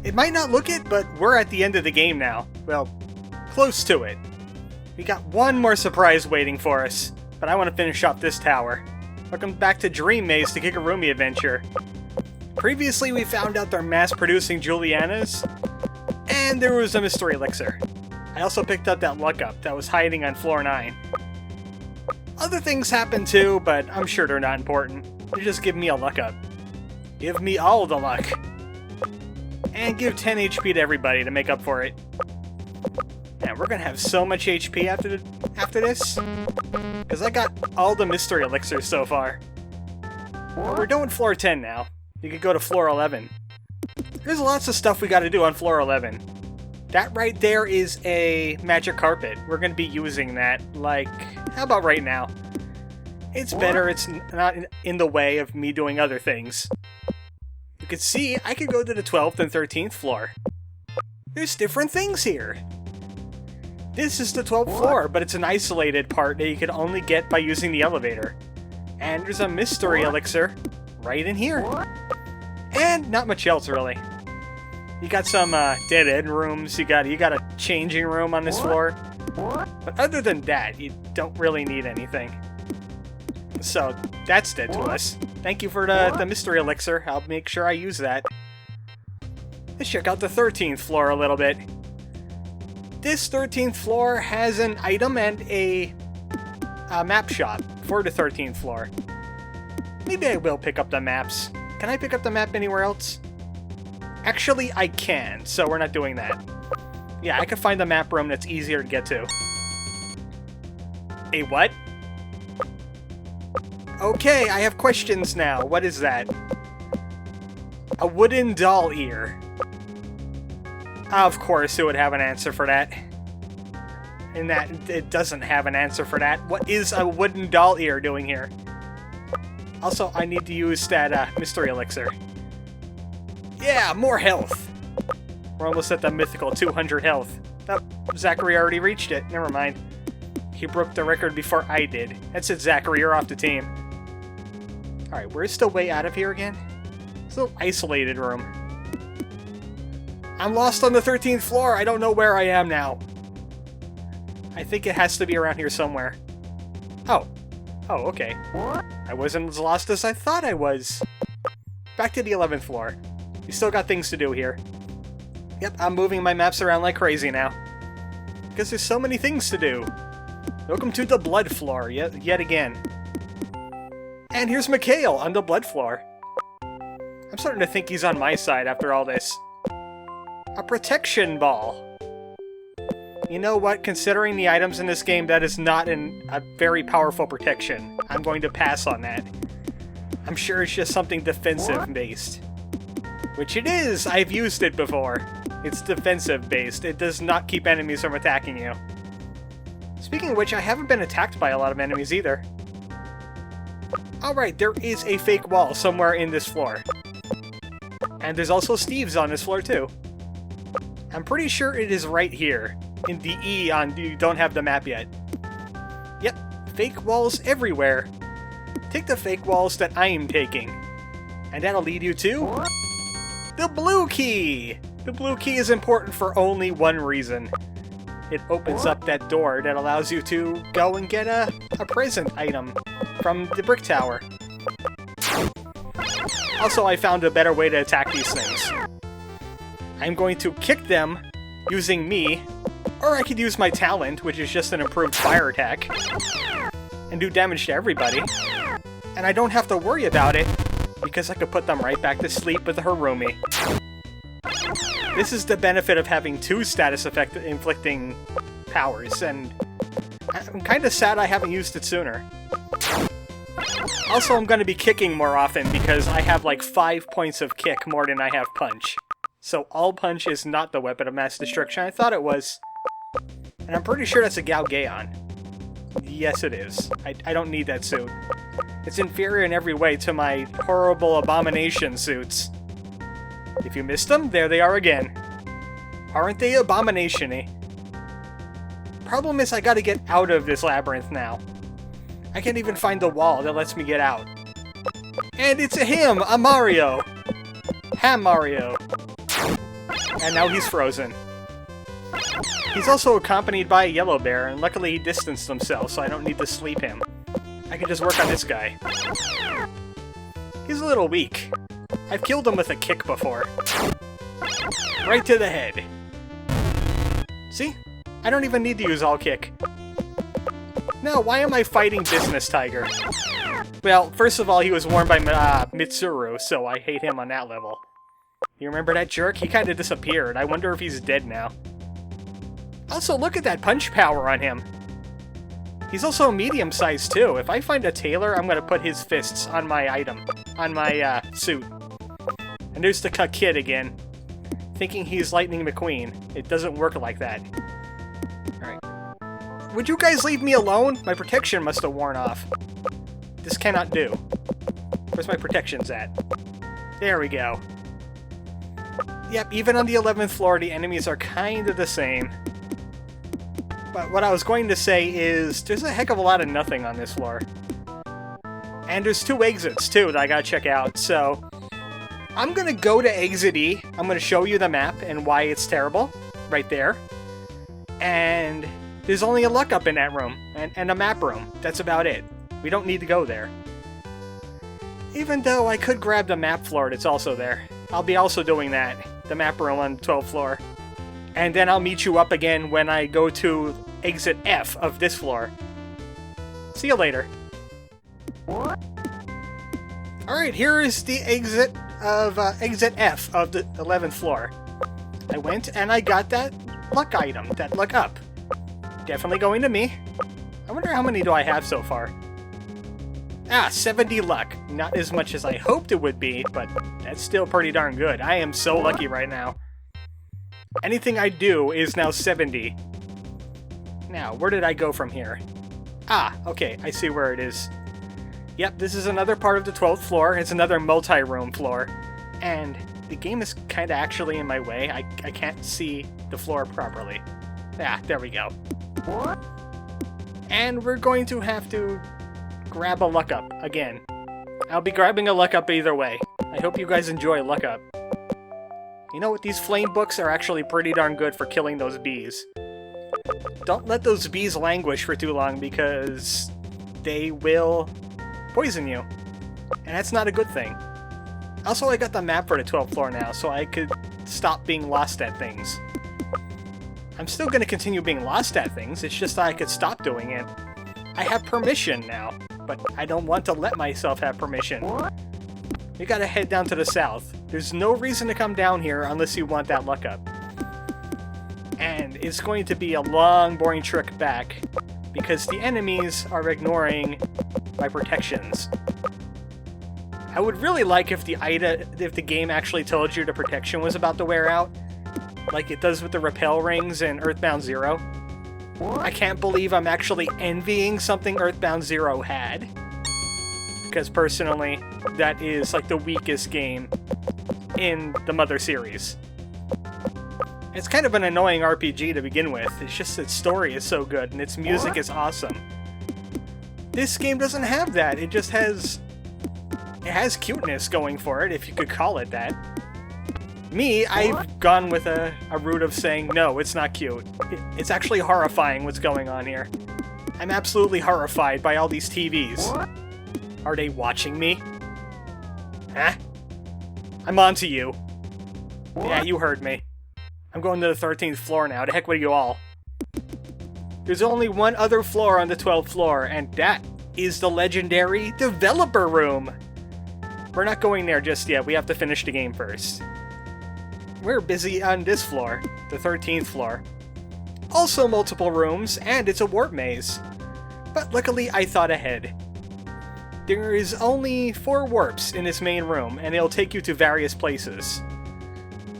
It might not look it, but we're at the end of the game now. Well, close to it. We got one more surprise waiting for us, but I want to finish off this tower. Welcome back to Dream Maze, the Kigurumi adventure. Previously, we found out they're mass-producing Julianas, and there was a mystery elixir. I also picked up that luck up that was hiding on floor 9. Other things happened too, but I'm sure they're not important. They just give me a luck up. Give me all the luck. And give 10 HP to everybody to make up for it. And we're gonna have so much HP after this, because I got all the mystery elixirs so far. We're doing floor 10 now. You could go to floor 11. There's lots of stuff we gotta do on floor 11. That right there is a magic carpet. We're gonna be using that, like, how about right now? It's better, it's not in the way of me doing other things. You can see, I could go to the 12th and 13th floor. There's different things here. This is the 12th floor, but it's an isolated part that you can only get by using the elevator. And there's a mystery elixir right in here. And not much else, really. You got some dead-end rooms, you got a changing room on this floor. But other than that, you don't really need anything. So, that's dead to us. Thank you for the mystery elixir. I'll make sure I use that. Let's check out the 13th floor a little bit. This 13th floor has an item and a map shop for the 13th floor. Maybe I will pick up the maps. Can I pick up the map anywhere else? Actually, I can, so we're not doing that. Yeah, I can find the map room that's easier to get to. A what? Okay, I have questions now. What is that? A wooden doll ear. Of course it would have an answer for that. And that it doesn't have an answer for that. What is a wooden doll ear doing here? Also, I need to use that mystery elixir. Yeah, more health. We're almost at the mythical 200 health. Oh, Zachary already reached it. Never mind. He broke the record before I did. That's it, Zachary. You're off the team. Alright, where's the way out of here again? It's a little isolated room. I'm lost on the 13th floor. I don't know where I am now. I think it has to be around here somewhere. Oh. Oh, okay. I wasn't as lost as I thought I was. Back to the 11th floor. We still got things to do here. Yep, I'm moving my maps around like crazy now. Because there's so many things to do. Welcome to the blood floor, yet again. And here's Mikhail on the blood floor. I'm starting to think he's on my side after all this. A protection ball. You know what? Considering the items in this game, that is not a very powerful protection. I'm going to pass on that. I'm sure it's just something defensive-based. Which it is! I've used it before. It's defensive-based. It does not keep enemies from attacking you. Speaking of which, I haven't been attacked by a lot of enemies either. Alright, there is a fake wall somewhere in this floor. And there's also Steve's on this floor too. I'm pretty sure it is right here. In the E on you don't have the map yet. Yep, fake walls everywhere. Take the fake walls that I am taking. And that'll lead you to... the blue key! The blue key is important for only one reason. It opens up that door that allows you to go and get a present item from the brick tower. Also, I found a better way to attack these things. I'm going to kick them using me, or I could use my talent, which is just an improved fire attack, and do damage to everybody. And I don't have to worry about it, because I could put them right back to sleep with the Harumi. This is the benefit of having two status effect inflicting powers, and I'm kind of sad I haven't used it sooner. Also, I'm going to be kicking more often because I have like 5 points of kick more than I have punch. So all punch is not the weapon of mass destruction. I thought it was. And I'm pretty sure that's a Galgaon. Yes, it is. I don't need that suit. It's inferior in every way to my horrible abomination suits. If you missed them, there they are again. Aren't they abomination-y? Problem is I gotta get out of this labyrinth now. I can't even find the wall that lets me get out. And it's a him! A Mario! Ham Mario! and now he's frozen. He's also accompanied by a yellow bear, and luckily he distanced himself, so I don't need to sleep him. I can just work on this guy. He's a little weak. I've killed him with a kick before. Right to the head. See? I don't even need to use all kick. Now, why am I fighting Business Tiger? Well, first of all, he was worn by Mitsuru, so I hate him on that level. You remember that jerk? He kind of disappeared. I wonder if he's dead now. Also, look at that punch power on him. He's also medium-sized, too. If I find a tailor, I'm going to put his fists on my item. On my, suit. And there's the kid again. Thinking he's Lightning McQueen. It doesn't work like that. Alright. Would you guys leave me alone? My protection must have worn off. This cannot do. Where's my protections at? There we go. Yep, even on the 11th floor, the enemies are kind of the same. But what I was going to say is, there's a heck of a lot of nothing on this floor. And there's 2 exits, too, that I gotta check out, so... I'm gonna go to Exit E. I'm gonna show you the map and why it's terrible. Right there. And there's only a luck up in that room. And a map room. That's about it. We don't need to go there. Even though I could grab the map floor that's also there. I'll be also doing that. The map room on the 12th floor. And then I'll meet you up again when I go to Exit F of this floor. See you later. Alright, here is the exit of Exit F of the 11th floor. I went and I got that luck item, that luck up. Definitely going to me. I wonder how many do I have so far. 70 luck. Not as much as I hoped it would be, but that's still pretty darn good. I am so lucky right now. Anything I do is now 70. Now, where did I go from here? Okay, I see where it is. Yep, this is another part of the 12th floor. It's another multi-room floor. And the game is kind of actually in my way. I can't see the floor properly. There we go. And we're going to have to grab a luck up again. I'll be grabbing a luck up either way. I hope you guys enjoy luck up. You know what? These flame books are actually pretty darn good for killing those bees. Don't let those bees languish for too long because they will poison you. And that's not a good thing. Also, I got the map for the 12th floor now, so I could stop being lost at things. I'm still going to continue being lost at things, it's just that I could stop doing it. I have permission now, but I don't want to let myself have permission. We gotta head down to the south. There's no reason to come down here unless you want that luck up. And it's going to be a long, boring trek back, because the enemies are ignoring my protections. I would really like if the game actually told you the protection was about to wear out, like it does with the repel rings in Earthbound Zero. I can't believe I'm actually envying something Earthbound Zero had. Because personally, that is like the weakest game in the Mother series. It's kind of an annoying RPG to begin with, it's just its story is so good and its music is awesome. This game doesn't have that, it just has... It has cuteness going for it, if you could call it that. Me, I've gone with a route of saying, no, it's not cute. It's actually horrifying what's going on here. I'm absolutely horrified by all these TVs. Are they watching me? Huh? I'm onto you. Yeah, you heard me. I'm going to the 13th floor now, the heck with you all. There's only one other floor on the 12th floor, and that is the legendary developer room. We're not going there just yet, we have to finish the game first. We're busy on this floor, the 13th floor. Also multiple rooms, and it's a warp maze. But luckily I thought ahead. There is only 4 warps in this main room, and they'll take you to various places.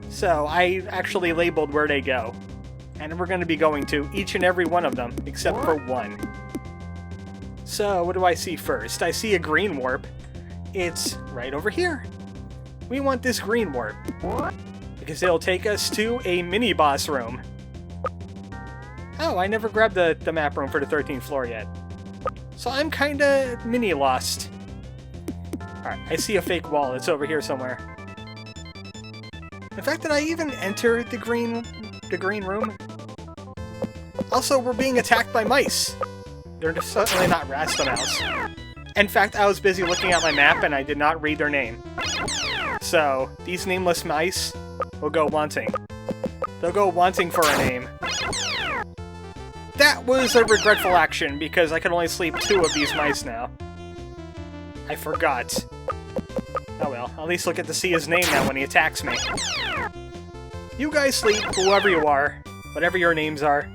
So I actually labeled where they go. And we're going to be going to each and every one of them, except for one. So what do I see first? I see a green warp. It's right over here. We want this green warp. Because it'll take us to a mini-boss room. Oh, I never grabbed the map room for the 13th floor yet. So I'm kinda mini-lost. Alright, I see a fake wall. It's over here somewhere. In fact, did I even enter the green room? Also, we're being attacked by mice. They're certainly not Rastamouse. In fact, I was busy looking at my map and I did not read their name. So, these nameless mice will go wanting. They'll go wanting for a name. That was a regretful action because I can only sleep 2 of these mice now. I forgot. Oh well, at least he'll get to see his name now when he attacks me. You guys sleep, whoever you are. Whatever your names are.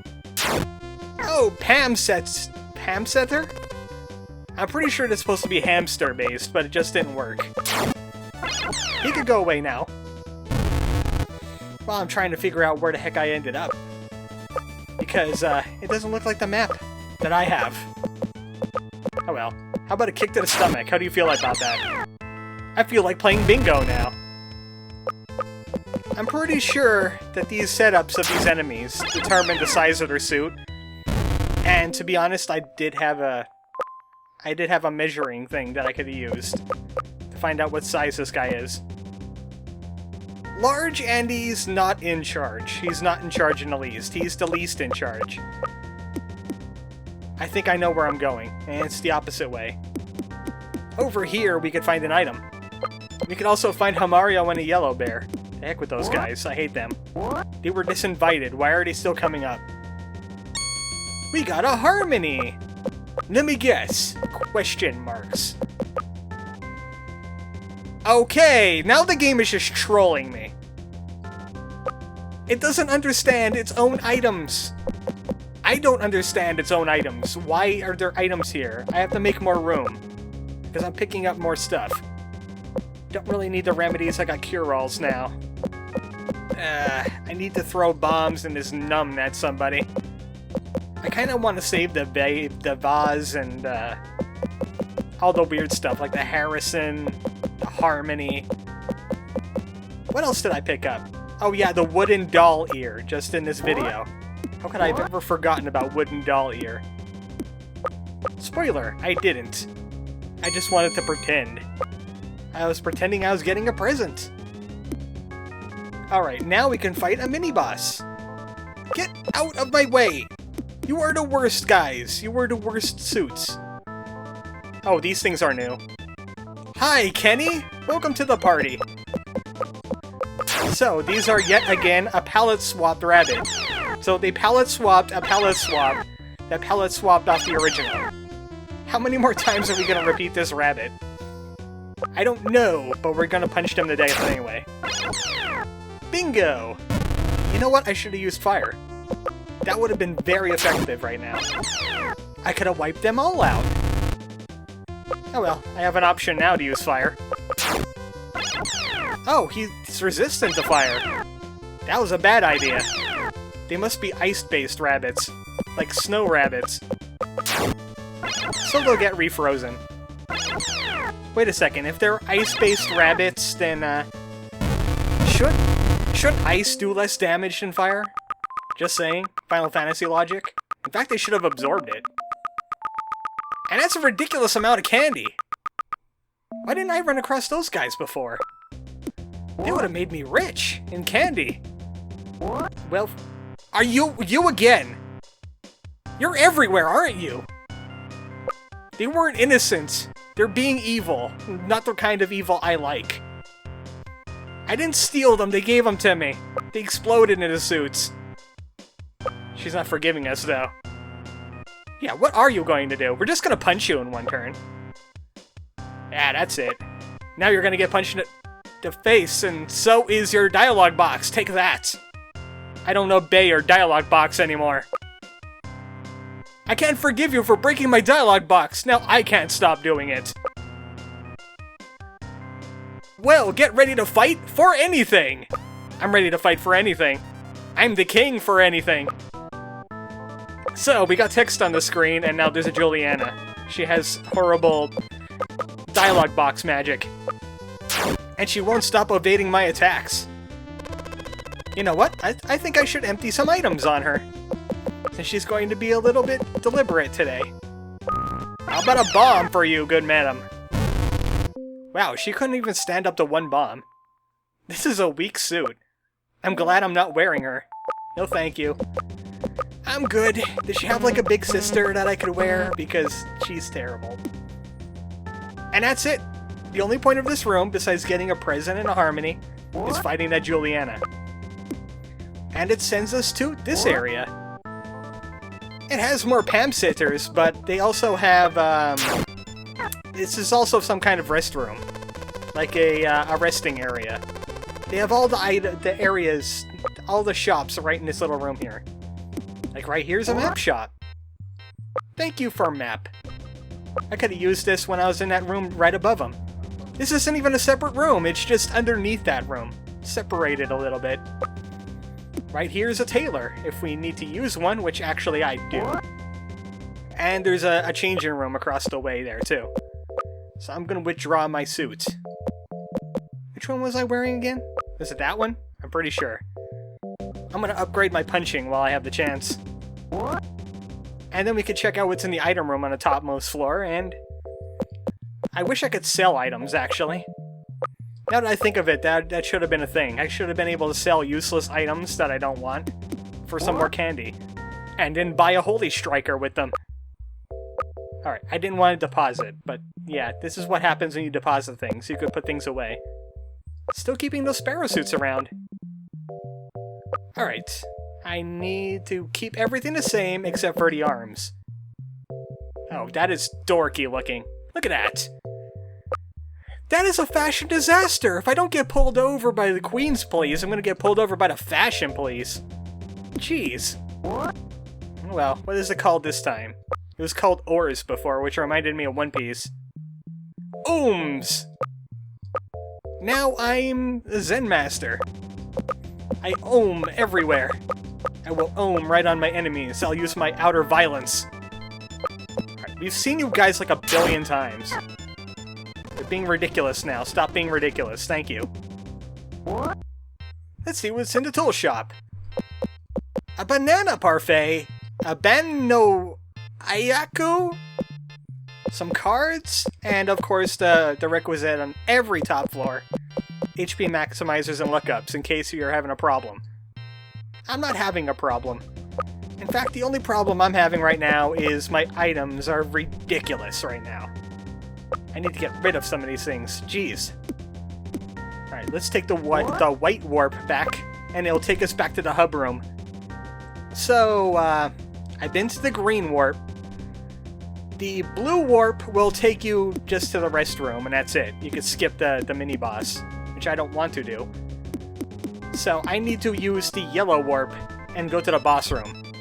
Oh, Pamsetter? I'm pretty sure it's supposed to be hamster-based, but it just didn't work. He could go away now. While I'm trying to figure out where the heck I ended up. Because, it doesn't look like the map that I have. Oh well. How about a kick to the stomach? How do you feel about that? I feel like playing bingo now. I'm pretty sure that these setups of these enemies determine the size of their suit. And to be honest, I did have a measuring thing that I could have used to find out what size this guy is. Large Andy's not in charge. He's not in charge in the least. He's the least in charge. I think I know where I'm going, and it's the opposite way. Over here, we could find an item. We could also find Hamario and a yellow bear. The heck with those guys. I hate them. They were disinvited. Why are they still coming up? We got a Harmony! Let me guess. Question marks. Okay, now the game is just trolling me. It doesn't understand its own items. I don't understand its own items. Why are there items here? I have to make more room. Because I'm picking up more stuff. Don't really need the remedies, I got cure-alls now. I need to throw bombs and just numb at somebody. I kind of want to save the vase and all the weird stuff, like the Harrison, the Harmony. What else did I pick up? Oh yeah, the wooden doll ear, just in this video. How could I have ever forgotten about wooden doll ear? Spoiler, I didn't. I just wanted to pretend. I was pretending I was getting a present. Alright, now we can fight a mini-boss. Get out of my way! You are the worst, guys. You were the worst suits. Oh, these things are new. Hi, Kenny! Welcome to the party. So, these are yet again a palette-swapped rabbit. So they palette-swapped a palette-swap that palette-swapped off the original. How many more times are we gonna repeat this rabbit? I don't know, but we're gonna punch them to death anyway. Bingo! You know what? I should have used fire. That would have been very effective right now. I could have wiped them all out. Oh well, I have an option now to use fire. Oh, he's resistant to fire. That was a bad idea. They must be ice-based rabbits. Like snow rabbits. So they'll get refrozen. Wait a second, if they're ice-based rabbits, then, should ice do less damage than fire? Just saying. Final Fantasy logic. In fact, they should have absorbed it. And that's a ridiculous amount of candy! Why didn't I run across those guys before? They would have made me rich in candy. Well, are you again? You're everywhere, aren't you? They weren't innocent. They're being evil. Not the kind of evil I like. I didn't steal them, they gave them to me. They exploded into suits. She's not forgiving us, though. Yeah, what are you going to do? We're just gonna punch you in one turn. Yeah, that's it. Now you're gonna get punched in the face, and so is your dialogue box. Take that. I don't obey your dialogue box anymore. I can't forgive you for breaking my dialogue box. Now I can't stop doing it. Well, get ready to fight for anything. I'm ready to fight for anything. I'm the king for anything. So, we got text on the screen, and now there's a Juliana. She has horrible dialogue box magic. And she won't stop evading my attacks. You know what? I think I should empty some items on her. Since she's going to be a little bit deliberate today. How about a bomb for you, good madam? Wow, she couldn't even stand up to one bomb. This is a weak suit. I'm glad I'm not wearing her. No thank you. I'm good. Does she have like a big sister that I could wear? Because she's terrible. And that's it. The only point of this room, besides getting a present and a harmony, is fighting that Juliana. And it sends us to this area. It has more Pam sitters, but they also have, this is also some kind of rest room. Like a resting area. They have all the areas, all the shops right in this little room here. Like right here's a map shop. Thank you for a map. I could have used this when I was in that room right above them. This isn't even a separate room, it's just underneath that room. Separated a little bit. Right here's a tailor, if we need to use one, which actually I do. And there's a changing room across the way there too. So I'm gonna withdraw my suit. Which one was I wearing again? Was it that one? I'm pretty sure. I'm gonna upgrade my punching while I have the chance. And then we could check out what's in the item room on the topmost floor, and... I wish I could sell items, actually. Now that I think of it, that should have been a thing. I should have been able to sell useless items that I don't want for some more candy. And then buy a Holy Striker with them. Alright, I didn't want to deposit, but yeah, this is what happens when you deposit things. You could put things away. Still keeping those sparrow suits around. Alright, I need to keep everything the same except for the arms. Oh, that is dorky looking. Look at that! That is a fashion disaster! If I don't get pulled over by the Queen's police, I'm gonna get pulled over by the fashion police. Jeez. Well, what is it called this time? It was called Oars before, which reminded me of One Piece. Ohms! Now I'm a Zen Master. I ohm everywhere. I will ohm right on my enemies. I'll use my outer violence. Right, we've seen you guys like a billion times. You're being ridiculous now. Stop being ridiculous. Thank you. Let's see what's in the tool shop. A banana parfait. A bano ayaku. Some cards. And of course the requisite on every top floor. HP maximizers and lookups in case you're having a problem. I'm not having a problem. In fact, the only problem I'm having right now is my items are ridiculous right now. I need to get rid of some of these things. Jeez. Alright, let's take the white warp back, and it'll take us back to the hub room. So, I've been to the green warp. The blue warp will take you just to the rest room, and that's it. You can skip the mini-boss, which I don't want to do. So I need to use the yellow warp and go to the boss room.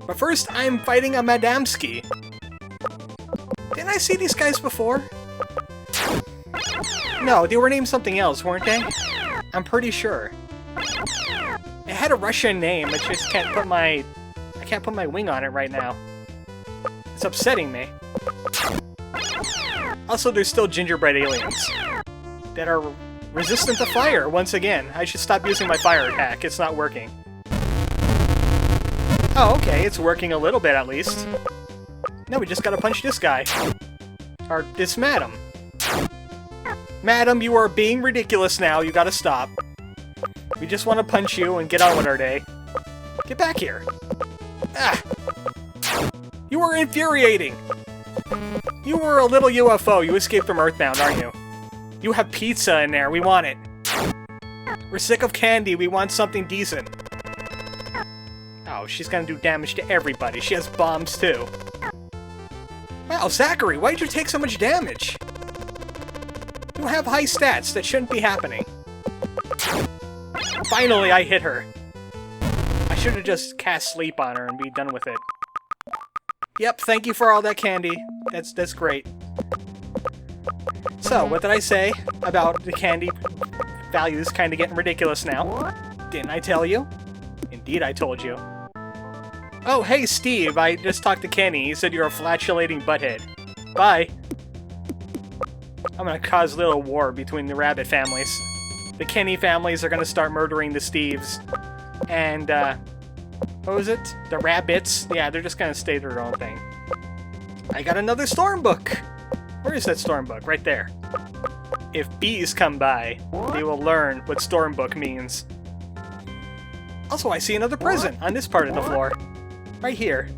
But first, I'm fighting a Madamsky. Didn't I see these guys before? No, they were named something else, weren't they? I'm pretty sure. It had a Russian name, I just can't put my... I can't put my wing on it right now. It's upsetting me. Also, there's still gingerbread aliens that are resistant to fire, once again. I should stop using my fire attack, it's not working. Oh, okay, it's working a little bit at least. Now we just gotta punch this guy. Or this madam. Madam, you are being ridiculous now, you gotta stop. We just want to punch you and get on with our day. Get back here. Ah! You are infuriating! You were a little UFO, you escaped from Earthbound, aren't you? You have pizza in there, we want it. We're sick of candy, we want something decent. Oh, she's gonna do damage to everybody. She has bombs too. Wow, Zachary, why did you take so much damage? You have high stats, that shouldn't be happening. Finally, I hit her. I should have just cast sleep on her and be done with it. Yep, thank you for all that candy. That's great. So, what did I say about the candy values kind of getting ridiculous now? Didn't I tell you? Indeed, I told you. Oh, hey, Steve, I just talked to Kenny. He said you're a flatulating butthead. Bye. I'm gonna cause a little war between the rabbit families. The Kenny families are gonna start murdering the Steves. And, what was it? The rabbits? Yeah, they're just gonna stay their own thing. I got another storm book! Where is that storm book? Right there. If bees come by, they will learn what storm book means. Also, I see another present on this part of the floor. Right here.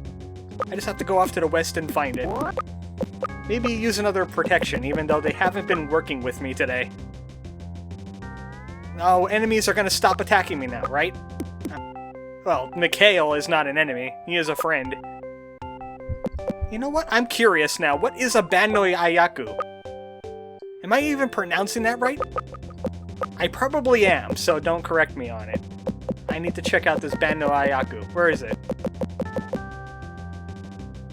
I just have to go off to the west and find it. Maybe use another protection, even though they haven't been working with me today. Oh, enemies are gonna stop attacking me now, right? Well, Mikhail is not an enemy. He is a friend. You know what? I'm curious now. What is a Banoi Ayaku? Am I even pronouncing that right? I probably am, so don't correct me on it. I need to check out this Banoi Ayaku. Where is it?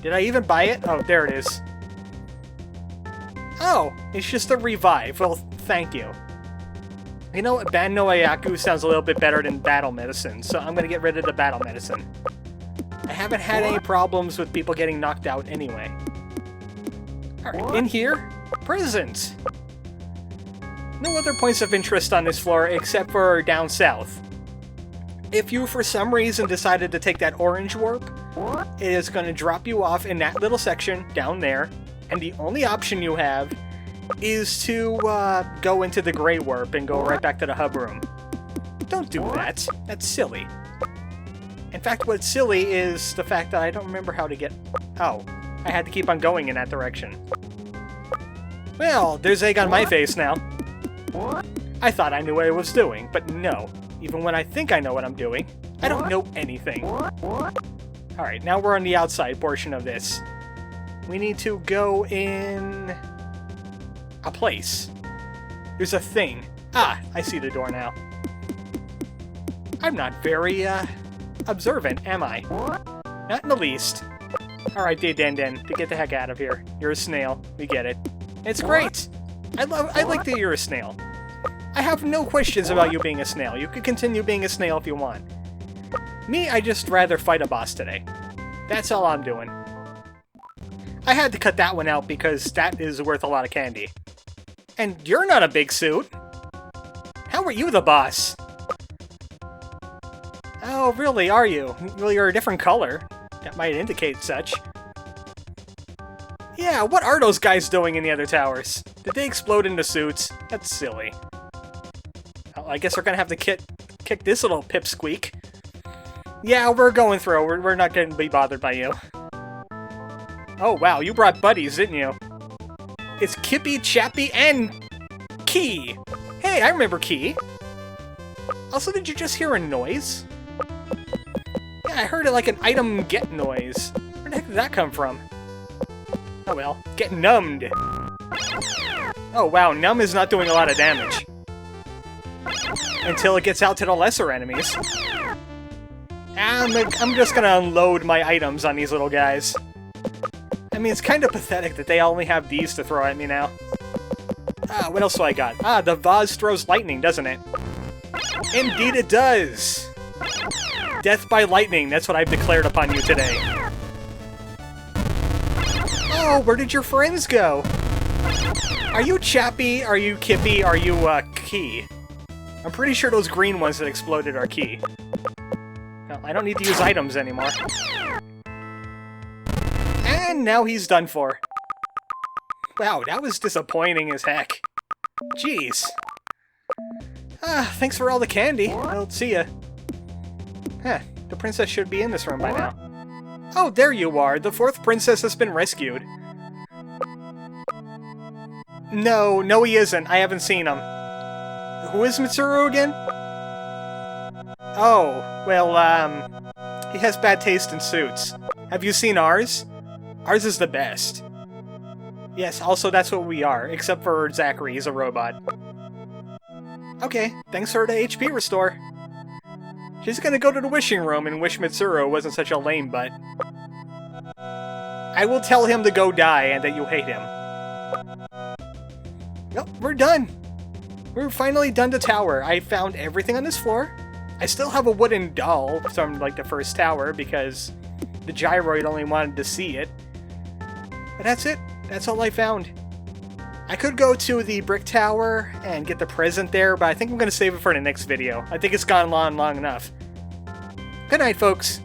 Did I even buy it? Oh, there it is. Oh, it's just a revive. Well, thank you. You know what? Banoi Ayaku sounds a little bit better than battle medicine, so I'm gonna get rid of the battle medicine. I haven't had any problems with people getting knocked out anyway. Alright, in here, presents! No other points of interest on this floor except for down south. If you for some reason decided to take that orange warp, it is going to drop you off in that little section down there, and the only option you have is to go into the gray warp and go right back to the hub room. Don't do that. That's silly. In fact, what's silly is the fact that I don't remember how to get... Oh, I had to keep on going in that direction. Well, there's egg on my face now. I thought I knew what I was doing, but no. Even when I think I know what I'm doing, I don't know anything. Alright, now we're on the outside portion of this. We need to go in... a place. There's a thing. Ah, I see the door now. I'm not very, observant, am I? Not in the least. Alright, Den, to get the heck out of here. You're a snail. We get it. It's great! I like that you're a snail. I have no questions about you being a snail. You can continue being a snail if you want. Me, I just rather fight a boss today. That's all I'm doing. I had to cut that one out because that is worth a lot of candy. And you're not a big suit. How are you the boss? Oh, really, are you? Well, you're a different color. That might indicate such. Yeah, what are those guys doing in the other towers? Did they explode into suits? That's silly. Well, I guess we're gonna have to kick this little pipsqueak. Yeah, we're going through. We're not gonna be bothered by you. Oh, wow, you brought buddies, didn't you? It's Kippy, Chappy, and Key. Hey, I remember Key. Also, did you just hear a noise? Yeah, I heard it like an item get noise. Where the heck did that come from? Oh well, get numbed. Oh wow, numb is not doing a lot of damage. Until it gets out to the lesser enemies. I'm just gonna unload my items on these little guys. I mean, it's kind of pathetic that they only have these to throw at me now. Ah, what else do I got? Ah, the vase throws lightning, doesn't it? Indeed it does! Death by lightning, that's what I've declared upon you today. Oh, where did your friends go? Are you Chappy? Are you Kippy? Are you, Key? I'm pretty sure those green ones that exploded are Key. Well, I don't need to use items anymore. And now he's done for. Wow, that was disappointing as heck. Jeez. Ah, thanks for all the candy. I'll see ya. Huh, the princess should be in this room by now. Oh, there you are. The fourth princess has been rescued. No, he isn't. I haven't seen him. Who is Mitsuru again? Oh, well, he has bad taste in suits. Have you seen ours? Ours is the best. Yes, also that's what we are, except for Zachary, he's a robot. Okay, thanks for the HP restore. She's gonna go to the wishing room and wish Mitsuru wasn't such a lame butt. I will tell him to go die and that you hate him. Well, we're done. We're finally done the tower. I found everything on this floor. I still have a wooden doll from, like, the first tower because the gyroid only wanted to see it. But that's it. That's all I found. I could go to the brick tower and get the present there, but I think I'm going to save it for the next video. I think it's gone long enough. Good night, folks.